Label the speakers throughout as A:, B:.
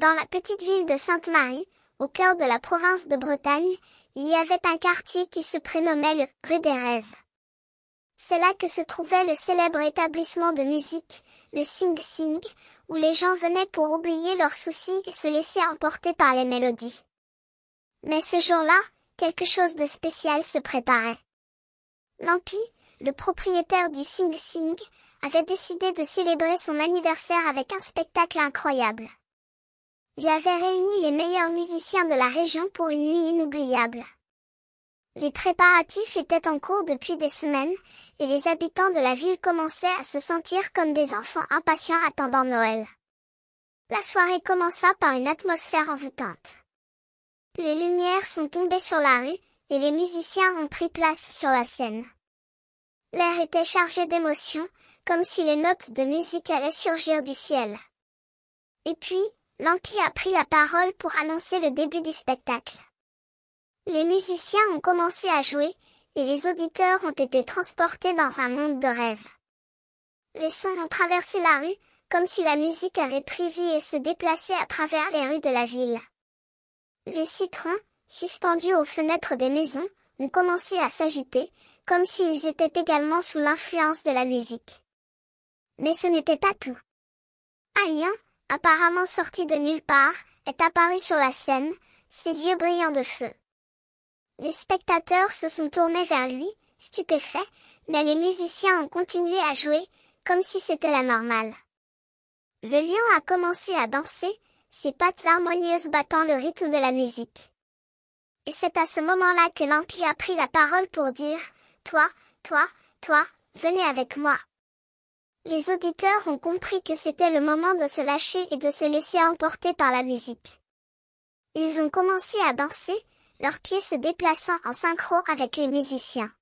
A: Dans la petite ville de Sainte-Marie, au cœur de la province de Bretagne, il y avait un quartier qui se prénommait le Rue des Rêves. C'est là que se trouvait le célèbre établissement de musique, le Sing Sing, où les gens venaient pour oublier leurs soucis et se laisser emporter par les mélodies. Mais ce jour-là, quelque chose de spécial se préparait. Lampi, le propriétaire du Sing Sing, avait décidé de célébrer son anniversaire avec un spectacle incroyable. Il avait réuni les meilleurs musiciens de la région pour une nuit inoubliable. Les préparatifs étaient en cours depuis des semaines, et les habitants de la ville commençaient à se sentir comme des enfants impatients attendant Noël. La soirée commença par une atmosphère envoûtante. Les lumières sont tombées sur la rue, et les musiciens ont pris place sur la scène. L'air était chargé d'émotion, comme si les notes de musique allaient surgir du ciel. Et puis, Lampi a pris la parole pour annoncer le début du spectacle. Les musiciens ont commencé à jouer, et les auditeurs ont été transportés dans un monde de rêve. Les sons ont traversé la rue, comme si la musique avait pris vie et se déplaçait à travers les rues de la ville. Les citrons, suspendus aux fenêtres des maisons, ont commencé à s'agiter, comme s'ils étaient également sous l'influence de la musique. Mais ce n'était pas tout. Un lion, apparemment sorti de nulle part, est apparu sur la scène, ses yeux brillants de feu. Les spectateurs se sont tournés vers lui, stupéfaits, mais les musiciens ont continué à jouer, comme si c'était la normale. Le lion a commencé à danser, ses pattes harmonieuses battant le rythme de la musique. Et c'est à ce moment-là que Lampi a pris la parole pour dire « Toi, venez avec moi ». Les auditeurs ont compris que c'était le moment de se lâcher et de se laisser emporter par la musique. Ils ont commencé à danser, leurs pieds se déplaçant en synchro avec les musiciens.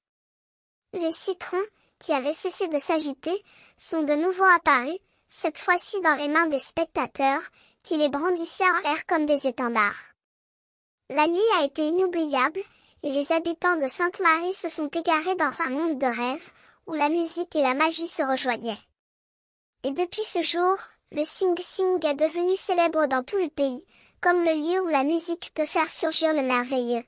A: Les citrons, qui avaient cessé de s'agiter, sont de nouveau apparus, cette fois-ci dans les mains des spectateurs, qui les brandissaient en l'air comme des étendards. La nuit a été inoubliable, et les habitants de Sainte-Marie se sont égarés dans un monde de rêves, où la musique et la magie se rejoignaient. Et depuis ce jour, le Sing Sing est devenu célèbre dans tout le pays, comme le lieu où la musique peut faire surgir le merveilleux.